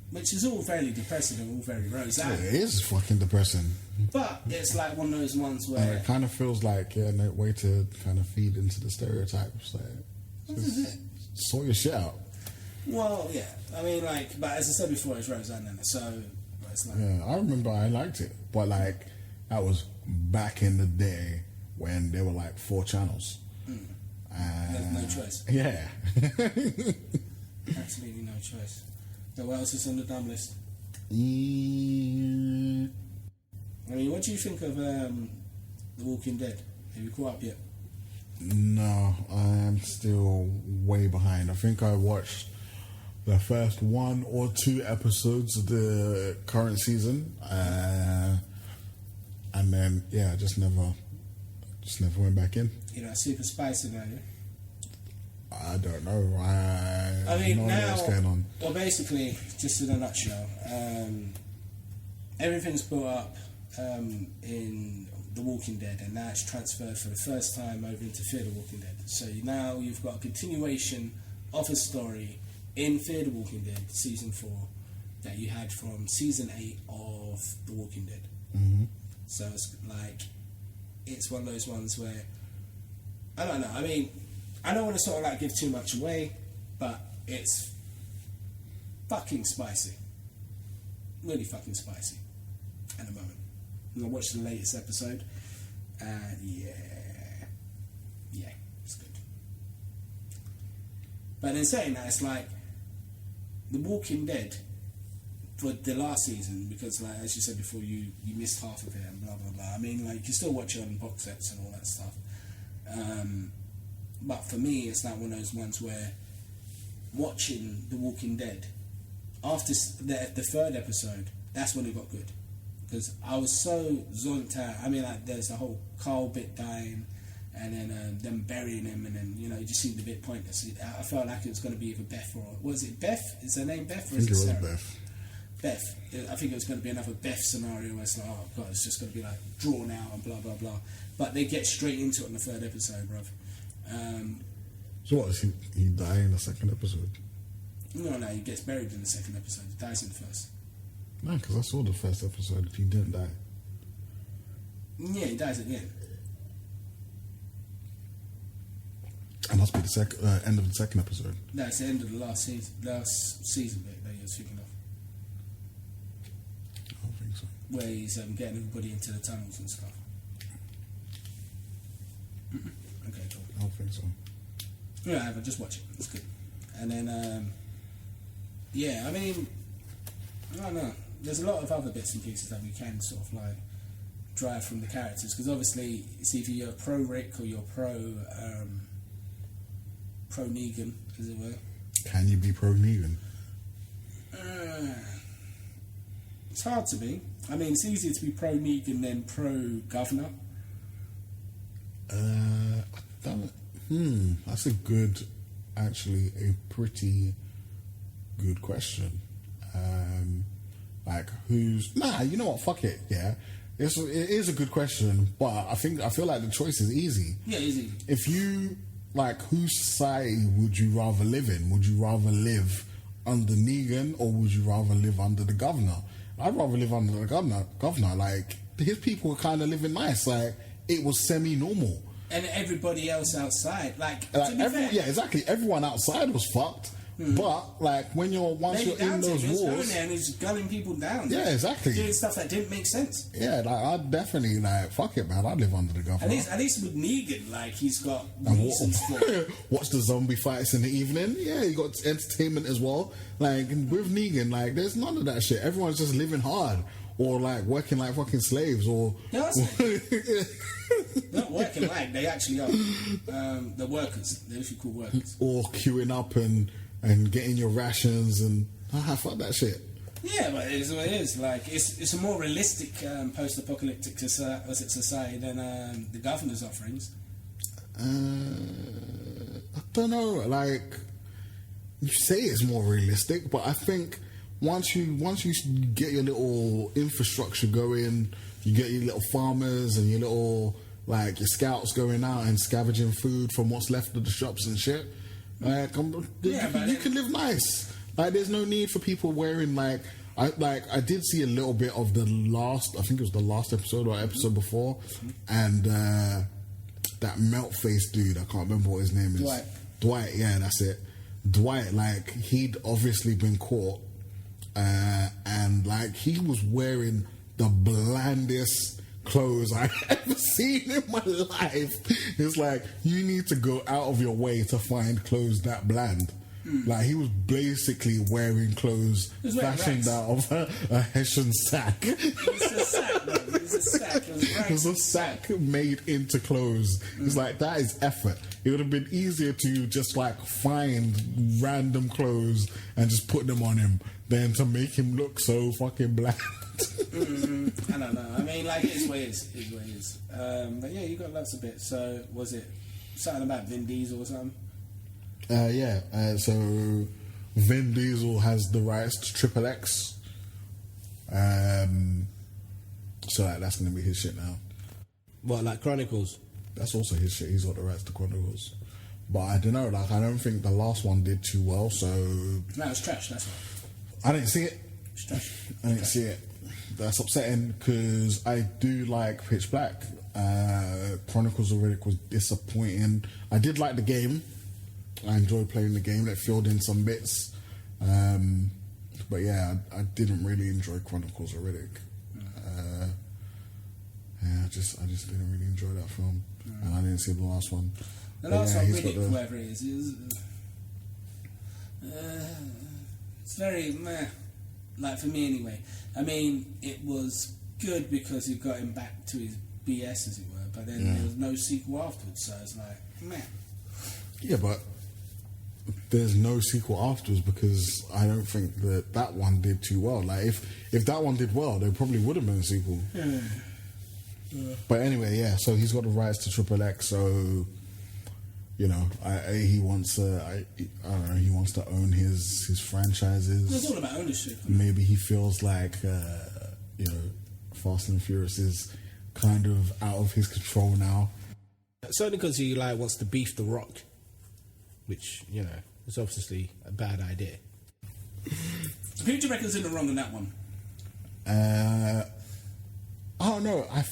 which is all very depressing and all very Roseanne. Yeah, it is fucking depressing. But it's like one of those ones where it kind of feels like no way to kind of feed into the stereotypes. Like, sort your shit out. Well, yeah. I mean, like, but as I said before, it's Roseanne, and so it's like, yeah, I remember I liked it, but like that was back in the day when there were like 4 channels. There's no choice. Yeah. Absolutely no choice. So what else is on the dumb list? I mean, what do you think of The Walking Dead? Have you caught up yet? No, I am still way behind. I think I watched the first 1 or 2 episodes of the current season. And then, I just never went back in. You know, super spicy now, yeah? I don't know. I mean, no idea what's going on. Well, basically, just in a nutshell, everything's built up in The Walking Dead, and now it's transferred for the first time over into Fear the Walking Dead. So now you've got a continuation of a story in Fear the Walking Dead, season 4, that you had from season 8 of The Walking Dead. Mm-hmm. So it's like, it's one of those ones where, I don't know, I mean, I don't want to sort of like give too much away, but it's fucking spicy. Really fucking spicy at the moment. And I watched the latest episode, and yeah, it's good. But in saying that, it's like The Walking Dead for the last season, because like as you said before, you missed half of it and blah blah blah. I mean, like you can still watch it on box sets and all that stuff. But for me, it's like one of those ones where watching The Walking Dead after the third episode, that's when it got good, because I was so zonked out. I mean, like there's a whole Carl bit dying, and then them burying him, and then it just seemed a bit pointless. I felt like it was going to be either Beth or was it Beth? Is her name Beth? Or I think it was Sarah? Beth. Beth. I think it was going to be another Beth scenario where it's like, oh god, it's just going to be like drawn out and blah blah blah. But they get straight into it in the third episode, bruv. So what, does he die in the second episode? No, he gets buried in the second episode. He dies in the first. No, because I saw the first episode. He didn't die. Yeah, he dies at the end. It must be the end of the second episode. No, it's the end of the last season bit that you're speaking of. I don't think so. Where he's getting everybody into the tunnels and stuff. Okay, cool. I don't think so. Yeah, I haven't. Just watch it. It's good. And then, I mean, I don't know. There's a lot of other bits and pieces that we can sort of like drive from the characters, because obviously it's either you're pro Rick or you're pro Negan, as it were. Can you be pro Negan? It's hard to be. I mean, it's easier to be pro Negan than pro Governor. I don't. That's a pretty good question. Like, who's... Nah, you know what? Fuck it. Yeah, it is a good question, but I feel like the choice is easy. Yeah, easy. If you like, whose society would you rather live in? Would you rather live under Negan, or would you rather live under the governor? I'd rather live under the governor. Like, his people were kind of living nice. Like, it was semi-normal. And everybody else outside, to be fair, yeah, exactly. Everyone outside was fucked, but like once you're in those wars, wars, going there and he's gunning people down. Yeah, exactly. Doing stuff that didn't make sense. Yeah, like I'd definitely fuck it, man. I'd live under the governor. At least with Negan, like he's got reasons for it. Watch the zombie fights in the evening. Yeah, you got entertainment as well. Like with Negan, like there's none of that shit. Everyone's just living hard, or like working like fucking slaves, or. Not working like they actually are. The workers, they're usually called workers. Or queuing up and getting your rations and fuck that shit. Yeah, but it is what it is. Like it's a more realistic post-apocalyptic society than the governor's offerings. I don't know. Like you say, it's more realistic, but I think once you get your little infrastructure going. You get your little farmers and your little, your scouts going out and scavenging food from what's left of the shops and shit. Like, you can live nice. Like, there's no need for people wearing, I did see a little bit of I think it was the last episode or episode before, and that melt-faced dude, I can't remember what his name is. Dwight, yeah, that's it. Dwight, he'd obviously been caught, and, he was wearing the blandest clothes I've ever seen in my life. It's like, you need to go out of your way to find clothes that bland. Like, he was basically wearing clothes fashioned out of a Hessian sack. It's a sack, bro. It's a sack. It was a sack made into clothes. It's like, that is effort. It would have been easier to just find random clothes and just put them on him than to make him look so fucking bland. I don't know. I mean, like, it's what it is. It's what it is. But yeah, you got lots of bits. So, was it something about Vin Diesel or something? So Vin Diesel has the rights to Triple X. So that's going to be his shit now. What, like Chronicles? That's also his shit. He's got the rights to Chronicles. But I don't know, like, I don't think the last one did too well, so... No, it's trash, that's what. I didn't see it. It's trash. I didn't see it. That's upsetting, because I do like Pitch Black. Chronicles of Riddick was disappointing. I did like the game. I enjoyed playing the game. It filled in some bits. But yeah, I didn't really enjoy Chronicles of Riddick. I just didn't really enjoy that film. And I didn't see the last one. The last one, Riddick, whoever it is it's very meh. Like, for me anyway. I mean, it was good because it got him back to his BS, as it were, but then there was no sequel afterwards, so it's like, meh. Yeah, but there's no sequel afterwards because I don't think that one did too well. Like, if that one did well, there probably would have been a sequel. But anyway, yeah, so he's got the rights to Triple X, so... You know, he wants I don't know, he wants to own his franchises. It's all about ownership. Maybe he feels like, you know, Fast and Furious is kind of out of his control now. Certainly because he, like, wants to beef The Rock, which, you know, is obviously a bad idea. Who do you reckon's in the wrong on that one? I don't know. I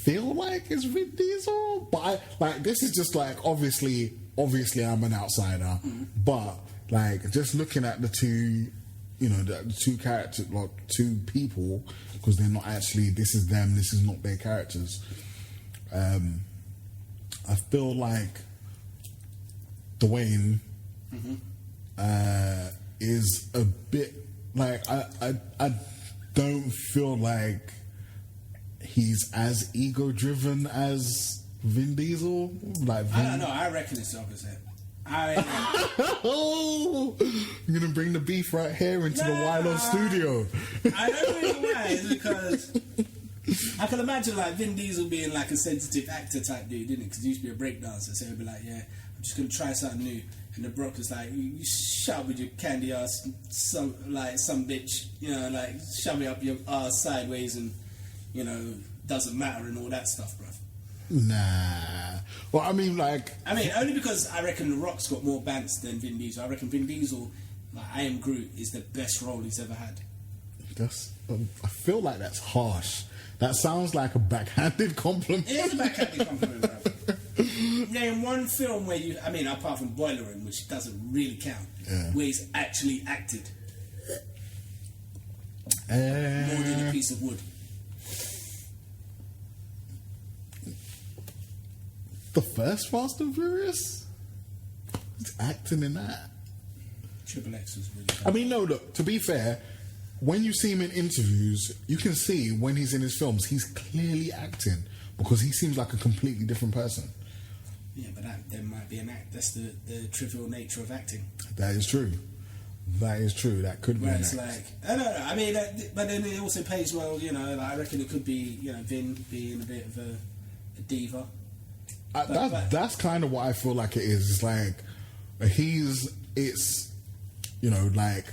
feel like it's Vin Diesel, but this is just like obviously I'm an outsider, but like just looking at the two, you know, the two characters, like two people, because they're not actually, this is them, this is not their characters. I feel like Dwayne is a bit like I don't feel like he's as ego-driven as Vin Diesel. Like I don't know. I reckon it's the opposite. Oh, you're gonna bring the beef right here into the Wylion studio. I don't know why. It's because I can imagine like Vin Diesel being like a sensitive actor type dude, didn't it? Because he used to be a breakdancer, so he'd be like, "Yeah, I'm just gonna try something new." And the Brock was like, "You shut up with your candy ass, some bitch, you know, like shove it up your ass sideways and." You know, doesn't matter and all that stuff, bruv. Nah. Well, I mean, only because I reckon The Rock's got more bants than Vin Diesel. I reckon Vin Diesel, like I Am Groot, is the best role he's ever had. That's. I feel like that's harsh. That sounds like a backhanded compliment. It is a backhanded compliment, bruv. Yeah, in one film where apart from Wylion, which doesn't really count, where he's actually acted more than a piece of wood. The first Fast and Furious? He's acting in that. Triple X was really bad. I mean, no, look, to be fair, when you see him in interviews, you can see when he's in his films, he's clearly acting because he seems like a completely different person. Yeah, but there might be an act. That's the trivial nature of acting. That is true. That is true. That could be an act. Like, I don't know. I mean, but then it also pays well, you know, like I reckon it could be, you know, Vin being a bit of a diva. That's kind of what I feel like it is. It's like it's you know, like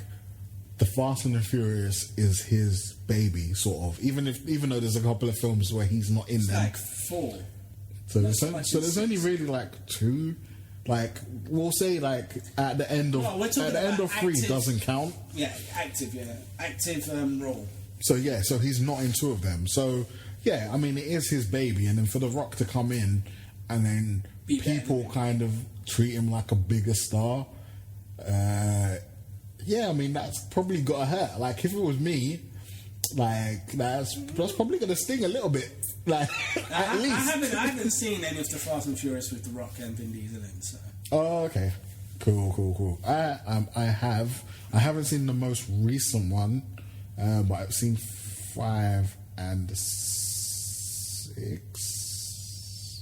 the Fast and the Furious is his baby, sort of. Even though there's a couple of films where he's not in them. Like 4. So there's only really like 2. Like we'll say like at the end of 3 doesn't count. Yeah, active role. So he's not in 2 of them. So yeah, I mean it is his baby, and then for The Rock to come in. And then people kind of treat him like a bigger star. Yeah, I mean, that's probably got to hurt. Like, if it was me, like, that's probably going to sting a little bit. Like, at least. I haven't seen any of the Fast and Furious with The Rock and Vin Diesel in, so. Oh, okay. Cool. I haven't seen the most recent one, but I've seen 5 and 6.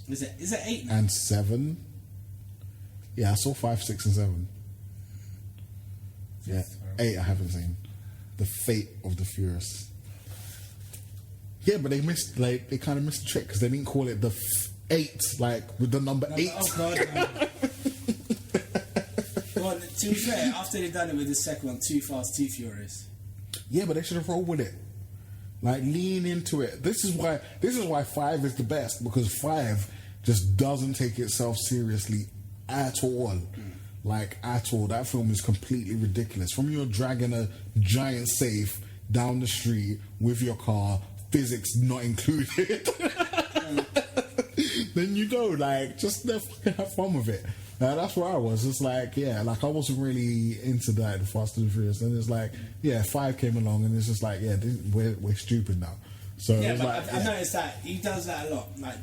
Is it 8 now? And 7. Yeah, I saw 5, 6, and 7. Yeah, 8 I haven't seen. The Fate of the Furious. Yeah, but they kind of missed the trick because they didn't call it the 8, like with the number 8. Oh God. Well, to be fair, after they've done it with the second one, Too Fast, Too Furious. Yeah, but they should have rolled with it. Like, lean into it. This is why 5 is the best, because 5 just doesn't take itself seriously at all. Like, at all. That film is completely ridiculous. From you're dragging a giant safe down the street with your car, physics not included. Then you go, like, just have fun with it. That's where I was. It's like, yeah, like I wasn't really into that, the Fast and the Furious. And it's like, yeah, 5 came along, and it's just like, yeah, we're stupid now. So yeah, it's but like, I've noticed that he does that a lot. Like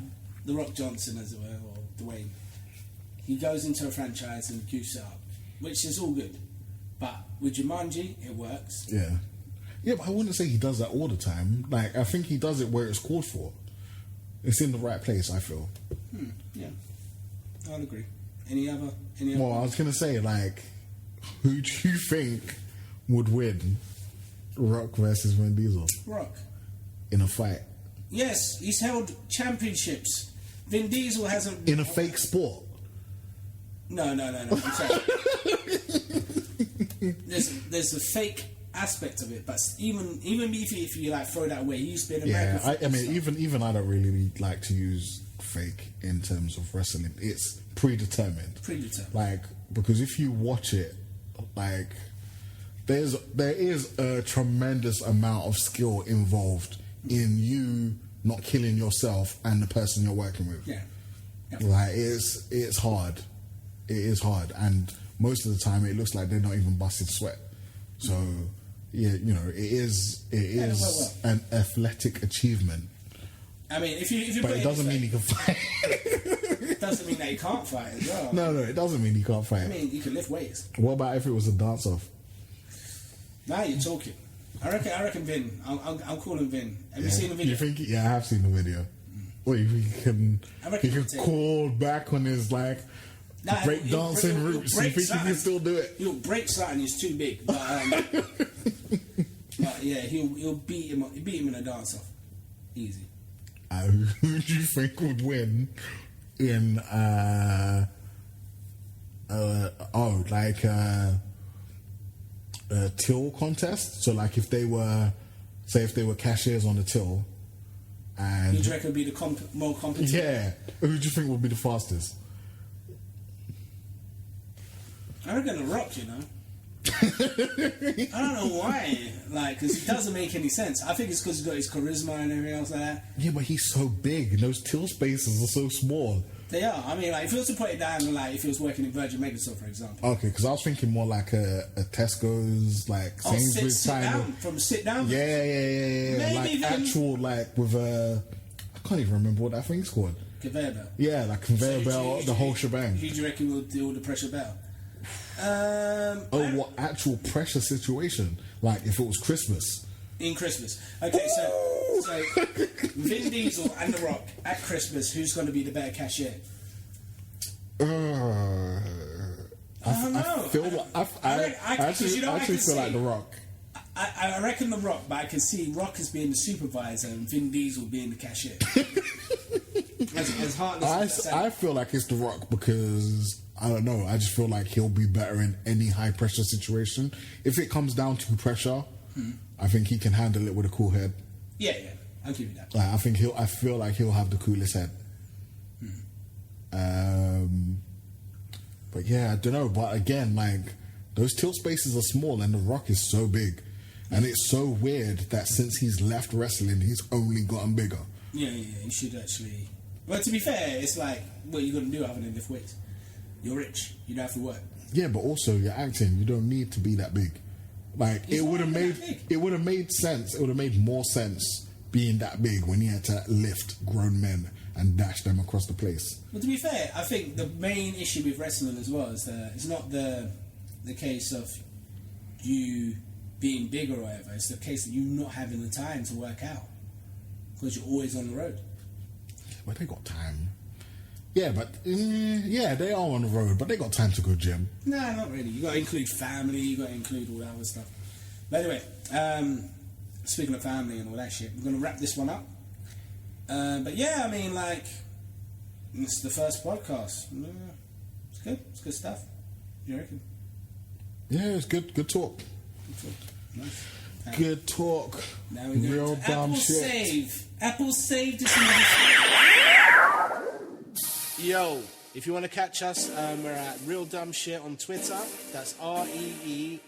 The Rock Johnson, as it were, or Dwayne. He goes into a franchise and goofs it up, which is all good. But with Jumanji, it works. Yeah. Yeah, but I wouldn't say he does that all the time. Like, I think he does it where it's called for. It's in the right place, I feel. Yeah, I'll agree. Any other? Well, I was going to say, like, who do you think would win Rock versus Vin Diesel? Rock. In a fight? Yes, he's held championships. Vin Diesel hasn't... In a fake sport? No. I'm sorry. There's a fake aspect of it, but even if you like throw that away, he used to be an American. Yeah, I mean, even I don't really like to use fake in terms of wrestling. It's predetermined. Like, because if you watch it, like, there is a tremendous amount of skill involved in you not killing yourself and the person you're working with. Yeah. Like, it's hard. It is hard, and most of the time it looks like they're not even busted sweat. So, yeah, you know, it is an athletic achievement. I mean, if you but it doesn't mean he can fight. It doesn't mean that he can't fight as well. No, it doesn't mean he can't fight. I mean, you can lift weights. What about if it was a dance-off? Now you're talking. I reckon Vin. I'm calling Vin. Have you seen the video? You think? Yeah, I have seen the video. Well, he can call back on his break dancing roots. You think he can still do it? He'll break something. He's too big, but yeah, he'll beat him. Beat him in a dance-off. Easy. Who do you think would win in a till contest? So, like, if they were cashiers on the till, and you reckon would be the more competent? Yeah. Who do you think would be the fastest? I reckon The Rock, you know. I don't know why, because it doesn't make any sense. I think it's because he's got his charisma and everything else like that. Yeah, but he's so big, and those till spaces are so small. They are. I mean, if he was to put it down, if he was working in Virgin Megastore, for example. Okay, because I was thinking more like a Tesco's, Sainsbury's sit down. From sit down. Yeah. Maybe actual, with a, I can't even remember what that thing's called. Conveyor belt. Yeah, conveyor belt, the whole shebang. Who do you reckon will deal with the pressure belt? What actual pressure situation? Like if it was Christmas. In Christmas. Okay, so Vin Diesel and The Rock at Christmas, who's going to be the better cashier? I don't know. I actually feel like The Rock. I reckon The Rock, but I can see Rock as being the supervisor and Vin Diesel being the cashier. as hard as I feel like it's The Rock because I don't know. I just feel like he'll be better in any high pressure situation. If it comes down to pressure, I think he can handle it with a cool head. Yeah, I'll give you that. I feel like he'll have the coolest head. But yeah, I don't know. But again, those tilt spaces are small, and The Rock is so big, and it's so weird that since he's left wrestling, he's only gotten bigger. Yeah. He should actually. Well, to be fair, it's like what you gonna do other than lift weights. You're rich. You don't have to work. Yeah, but also you're acting. You don't need to be that big. It would have made sense. It would have made more sense being that big when he had to lift grown men and dash them across the place. Well, to be fair, I think the main issue with wrestling as well is that it's not the case of you being big or whatever. It's the case of you not having the time to work out because you're always on the road. But they got time. Yeah, but they are on the road, but they got time to go gym. Nah, not really. You got to include family. You got to include all that other stuff. But anyway, speaking of family and all that shit, we're going to wrap this one up. But yeah, I mean, like, it's the first podcast. It's good. It's good stuff. You reckon? Yeah, it's good. Good talk. Good talk. Nice. Good talk. Now we go Real to dumb Apple shit. Save. Apple Save this. Yo, if you want to catch us, we're at Real Dumb Shit on Twitter. That's ReelDumbShit.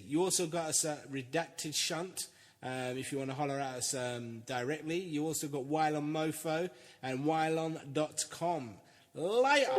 You also got us at Redacted Shunt. If you want to holler at us directly. You also got Wylion Mofo and Wylion.com. Later.